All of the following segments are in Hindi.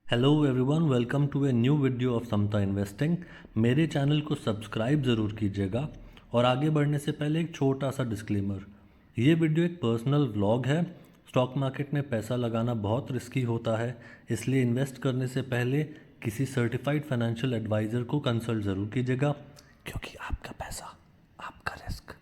Hello everyone, welcome to a new video of Samta investing. मेरे चैनल को सब्सक्राइब ज़रूर कीजिएगा और आगे बढ़ने से पहले एक छोटा सा डिस्क्लेमर। ये वीडियो एक पर्सनल व्लॉग है। स्टॉक मार्केट में पैसा लगाना बहुत रिस्की होता है, इसलिए इन्वेस्ट करने से पहले किसी सर्टिफाइड फाइनेंशियल एडवाइज़र को कंसल्ट ज़रूर कीजिएगा, क्योंकि आपका पैसा आपका रिस्क।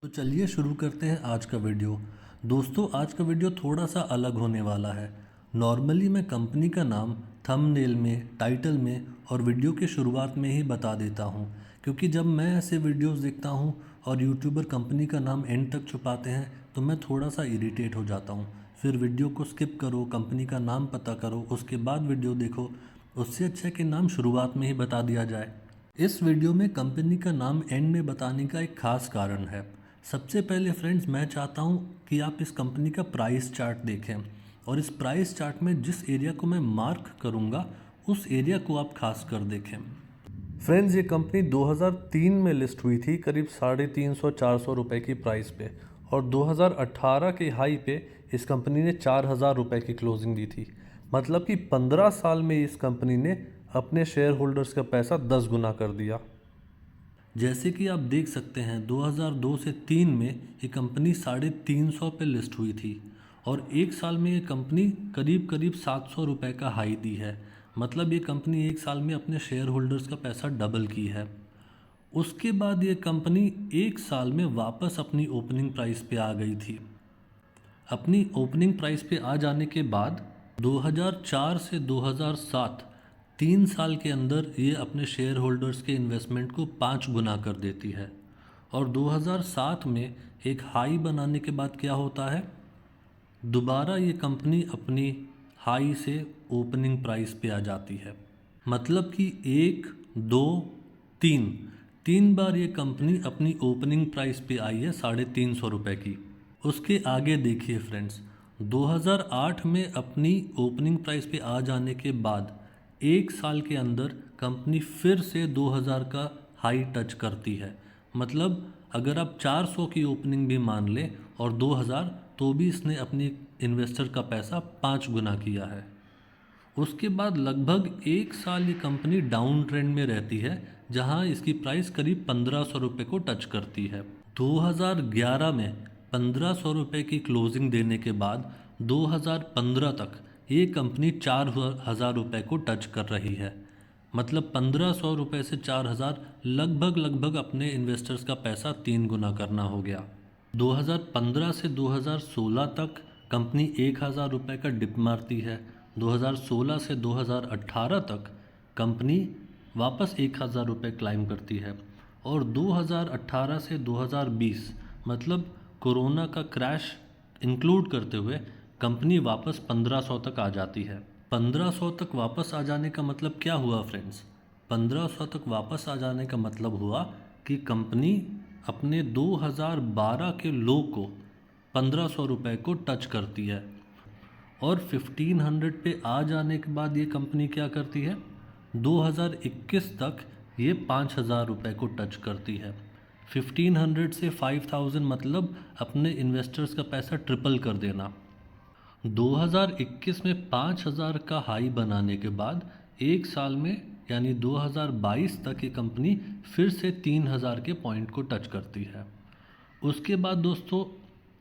तो चलिए शुरू करते हैं आज का वीडियो। दोस्तों, आज का वीडियो थोड़ा सा अलग होने वाला है। नॉर्मली मैं कंपनी का नाम थंबनेल में, टाइटल में और वीडियो के शुरुआत में ही बता देता हूँ, क्योंकि जब मैं ऐसे वीडियोस देखता हूँ और यूट्यूबर कंपनी का नाम एंड तक छुपाते हैं तो मैं थोड़ा सा इरिटेट हो जाता हूँ। फिर वीडियो को स्किप करो, कंपनी का नाम पता करो, उसके बाद वीडियो देखो। उससे अच्छा कि नाम शुरुआत में ही बता दिया जाए। इस वीडियो में कंपनी का नाम एंड में बताने का एक खास कारण है। सबसे पहले फ्रेंड्स, मैं चाहता हूँ कि आप इस कंपनी का प्राइस चार्ट देखें और इस प्राइस चार्ट में जिस एरिया को मैं मार्क करूँगा उस एरिया को आप खास कर देखें। फ्रेंड्स, ये कंपनी 2003 में लिस्ट हुई थी करीब 350-400 रुपये की प्राइस पे, और 2018 के हाई पे इस कंपनी ने 4000 रुपये की क्लोजिंग दी थी। मतलब कि 15 साल में इस कंपनी ने अपने शेयर होल्डर्स का पैसा 10 गुना कर दिया। जैसे कि आप देख सकते हैं, 2002 से 3 में ये कंपनी 350 पे लिस्ट हुई थी और एक साल में ये कंपनी करीब करीब 700 रुपये का हाई दी है। मतलब ये कंपनी एक साल में अपने शेयर होल्डर्स का पैसा डबल की है। उसके बाद ये कंपनी एक साल में वापस अपनी ओपनिंग प्राइस पे आ गई थी। अपनी ओपनिंग प्राइस पे आ जाने के बाद 2004 से 2007 3 साल के अंदर ये अपने शेयर होल्डर्स के इन्वेस्टमेंट को 5 गुना कर देती है। और 2007 में एक हाई बनाने के बाद क्या होता है, दोबारा ये कंपनी अपनी हाई से ओपनिंग प्राइस पे आ जाती है। मतलब कि 1, 2, 3 तीन बार ये कंपनी अपनी ओपनिंग प्राइस पे आई है 350 रुपये की। उसके आगे देखिए फ्रेंड्स, 2008 में अपनी ओपनिंग प्राइस पे आ जाने के बाद एक साल के अंदर कंपनी फिर से 2000 का हाई टच करती है। मतलब अगर आप 400 की ओपनिंग भी मान लें और 2000, तो भी इसने अपनी इन्वेस्टर का पैसा 5 गुना किया है। उसके बाद लगभग एक साल ये कंपनी डाउन ट्रेंड में रहती है, जहां इसकी प्राइस करीब 1500 रुपये को टच करती है। 2011 में 1500 रुपये की क्लोजिंग देने के बाद 2015 तक ये कंपनी 4000 रुपये को टच कर रही है। मतलब 1500 रुपये से 4000, लगभग अपने इन्वेस्टर्स का पैसा 3 गुना करना हो गया। 2015 से 2016 तक कंपनी 1000 रुपये का डिप मारती है। 2016 से 2018 तक कंपनी वापस 1000 रुपये क्लाइम करती है। और 2018 से 2020, मतलब कोरोना का क्रैश इंक्लूड करते हुए, कंपनी वापस 1500 तक आ जाती है। 1500 तक वापस आ जाने का मतलब क्या हुआ फ्रेंड्स? 1500 तक वापस आ जाने का मतलब हुआ कि कंपनी अपने 2012 के लो को 1500 रुपये को टच करती है। और 1500 पे आ जाने के बाद ये कंपनी क्या करती है, 2021 तक ये 5000 रुपये को टच करती है। 1500 से 5000 मतलब अपने इन्वेस्टर्स का पैसा ट्रिपल कर देना। 2021 में 5000 का हाई बनाने के बाद एक साल में यानी 2022 तक ये कंपनी फिर से 3000 के पॉइंट को टच करती है। उसके बाद दोस्तों,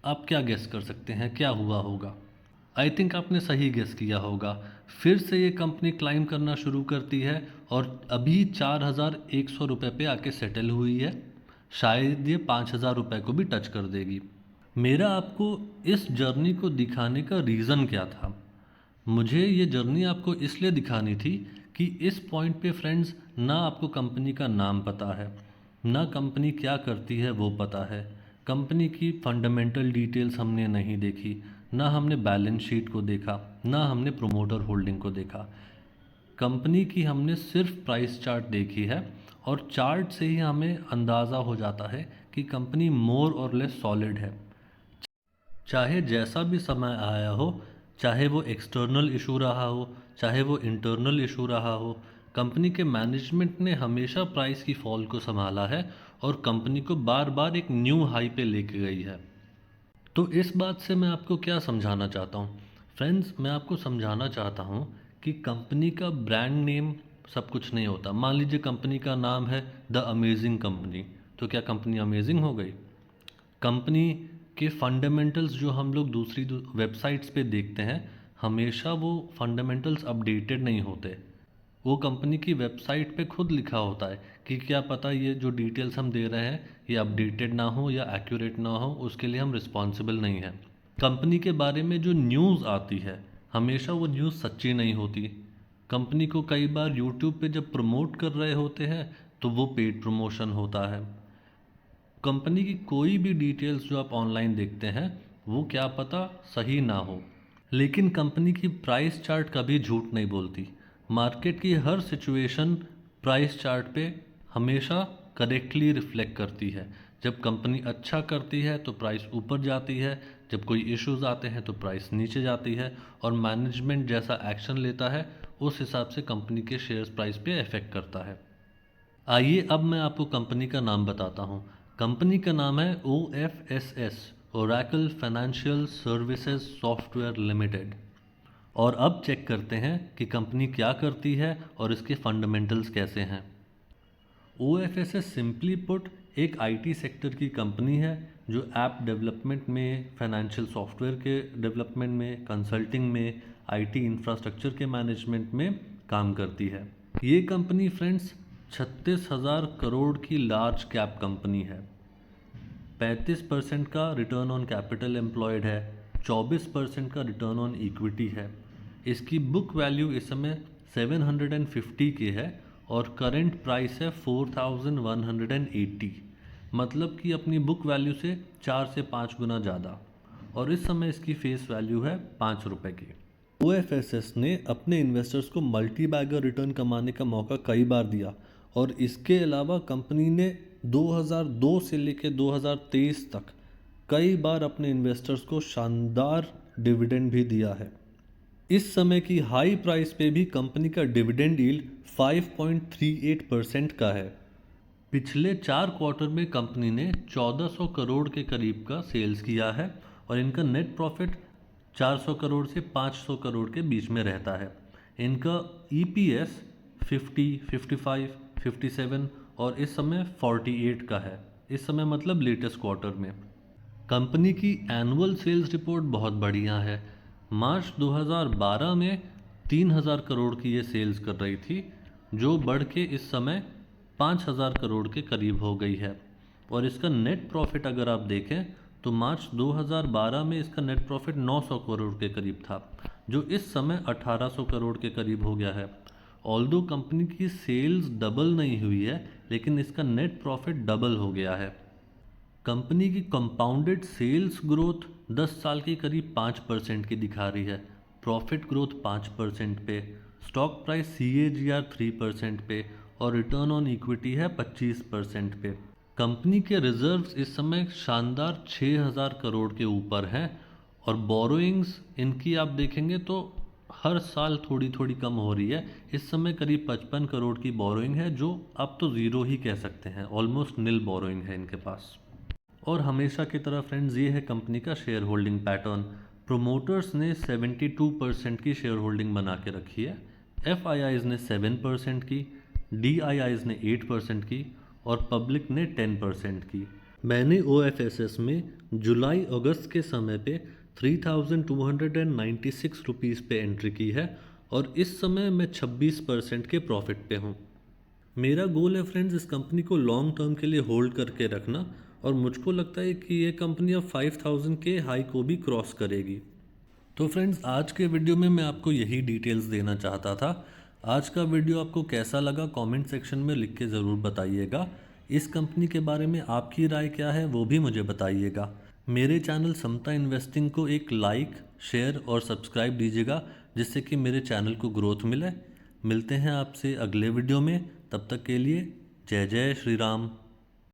आप क्या गेस कर सकते हैं क्या हुआ होगा? आई थिंक आपने सही गेस किया होगा। फिर से ये कंपनी क्लाइम करना शुरू करती है और अभी 4100 रुपये पे आके सेटल हुई है। शायद ये 5000 रुपये को भी टच कर देगी। मेरा आपको इस जर्नी को दिखाने का रीज़न क्या था? मुझे ये जर्नी आपको इसलिए दिखानी थी कि इस पॉइंट पे फ्रेंड्स, ना आपको कंपनी का नाम पता है, ना कंपनी क्या करती है वो पता है, कंपनी की फंडामेंटल डिटेल्स हमने नहीं देखी, ना हमने बैलेंस शीट को देखा, ना हमने प्रोमोटर होल्डिंग को देखा। कंपनी की हमने सिर्फ प्राइस चार्ट देखी है और चार्ट से ही हमें अंदाज़ा हो जाता है कि कंपनी मोर और लेस सॉलिड है। चाहे जैसा भी समय आया हो, चाहे वो एक्सटर्नल इशू रहा हो, चाहे वो इंटरनल इशू रहा हो, कंपनी के मैनेजमेंट ने हमेशा प्राइस की फॉल को संभाला है और कंपनी को बार बार एक न्यू हाई पे लेके गई है। तो इस बात से मैं आपको क्या समझाना चाहता हूँ फ्रेंड्स? मैं आपको समझाना चाहता हूँ कि कंपनी का ब्रांड नेम सब कुछ नहीं होता। मान लीजिए कंपनी का नाम है द अमेजिंग कंपनी, तो क्या कंपनी अमेजिंग हो गई? कंपनी के फंडामेंटल्स जो हम लोग दूसरी वेबसाइट्स पे देखते हैं, हमेशा वो फंडामेंटल्स अपडेटेड नहीं होते। वो कंपनी की वेबसाइट पे खुद लिखा होता है कि क्या पता ये जो डिटेल्स हम दे रहे हैं ये अपडेटेड ना हो या एक्यूरेट ना हो, उसके लिए हम रिस्पॉन्सिबल नहीं हैं। कंपनी के बारे में जो न्यूज़ आती है, हमेशा वो न्यूज़ सच्ची नहीं होती। कंपनी को कई बार यूट्यूब पे जब प्रमोट कर रहे होते हैं तो वो पेड प्रमोशन होता है। कंपनी की कोई भी डिटेल्स जो आप ऑनलाइन देखते हैं वो क्या पता सही ना हो। लेकिन कंपनी की प्राइस चार्ट कभी झूठ नहीं बोलती। मार्केट की हर सिचुएशन प्राइस चार्ट पे हमेशा करेक्टली रिफ्लेक्ट करती है। जब कंपनी अच्छा करती है तो प्राइस ऊपर जाती है, जब कोई इश्यूज आते हैं तो प्राइस नीचे जाती है, और मैनेजमेंट जैसा एक्शन लेता है उस हिसाब से कंपनी के शेयर्स प्राइस पे इफेक्ट करता है। आइए अब मैं आपको कंपनी का नाम बताता हूँ। कंपनी का नाम है OFSS, Oracle financial services software limited. और अब चेक करते हैं कि कंपनी क्या करती है और इसके फंडामेंटल्स कैसे हैं। OFSS सिंपली पुट एक IT सेक्टर की कंपनी है जो ऐप डेवलपमेंट में, फाइनेंशियल सॉफ्टवेयर के डेवलपमेंट में, कंसल्टिंग में, IT इंफ्रास्ट्रक्चर के मैनेजमेंट में काम करती है। ये कंपनी फ्रेंड्स 36,000 करोड़ की लार्ज कैप कंपनी है। 35% का रिटर्न ऑन कैपिटल एम्प्लॉयड है, 24% का रिटर्न ऑन इक्विटी है। इसकी बुक वैल्यू इस समय 750 के है और करंट प्राइस है 4180, मतलब कि अपनी बुक वैल्यू से 4 से 5 गुना ज़्यादा। और इस समय इसकी फेस वैल्यू है 5 रुपये की। OFSS ने अपने इन्वेस्टर्स को मल्टी बैगर रिटर्न कमाने का मौका कई बार दिया, और इसके अलावा कंपनी ने 2002 से लेकर 2023 तक कई बार अपने इन्वेस्टर्स को शानदार डिविडेंड भी दिया है। इस समय की हाई प्राइस पे भी कंपनी का डिविडेंड यील्ड 5.38% का है। पिछले 4 क्वार्टर में कंपनी ने 1400 करोड़ के करीब का सेल्स किया है और इनका नेट प्रॉफिट 400 करोड़ से 500 करोड़ के बीच में रहता है। इनका EPS 50, 55, 57 और इस समय 48 का है। इस समय मतलब लेटेस्ट क्वार्टर में। कंपनी की एनुअल सेल्स रिपोर्ट बहुत बढ़िया है। मार्च 2012 में 3000 करोड़ की ये सेल्स कर रही थी, जो बढ़ के इस समय 5000 करोड़ के करीब हो गई है। और इसका नेट प्रॉफिट अगर आप देखें तो मार्च 2012 में इसका नेट प्रॉफिट 900 करोड़ के करीब था, जो इस समय 1800 करोड़ के करीब हो गया है। ऑल्दो कंपनी की सेल्स डबल नहीं हुई है, लेकिन इसका नेट प्रॉफिट डबल हो गया है। कंपनी की कंपाउंडेड सेल्स ग्रोथ 10 साल के करीब 5% की दिखा रही है, प्रॉफिट ग्रोथ 5% पे, स्टॉक प्राइस CAGR 3% पे और रिटर्न ऑन इक्विटी है 25% पे। कंपनी के रिजर्व्स इस समय शानदार 6000 करोड़ के ऊपर हैं, और बोरोइंग्स इनकी आप देखेंगे तो हर साल थोड़ी थोड़ी कम हो रही है। इस समय करीब 55 करोड़ की बोरोइंग है, जो अब तो ज़ीरो ही कह सकते हैं, ऑलमोस्ट नील बोरोइंग है इनके पास। और हमेशा की तरह फ्रेंड्स, ये है कंपनी का शेयर होल्डिंग पैटर्न। प्रोमोटर्स ने 72% की शेयर होल्डिंग बना के रखी है, FIIs ने 7% की, DIIs ने 8% की और पब्लिक ने 10% की। मैंने OFSS में जुलाई अगस्त के समय पे 3296 रुपीज़ पे एंट्री की है और इस समय मैं 26% के प्रॉफिट पे हूँ। मेरा गोल है फ्रेंड्स इस कंपनी को लॉन्ग टर्म के लिए होल्ड करके रखना, और मुझको लगता है कि ये कंपनी अब 5000 के हाई को भी क्रॉस करेगी। तो फ्रेंड्स, आज के वीडियो में मैं आपको यही डिटेल्स देना चाहता था। आज का वीडियो आपको कैसा लगा कमेंट सेक्शन में लिख के ज़रूर बताइएगा। इस कंपनी के बारे में आपकी राय क्या है वो भी मुझे बताइएगा। मेरे चैनल समता इन्वेस्टिंग को एक लाइक, शेयर और सब्सक्राइब दीजिएगा, जिससे कि मेरे चैनल को ग्रोथ मिले। मिलते हैं आपसे अगले वीडियो में, तब तक के लिए जय जय श्री राम।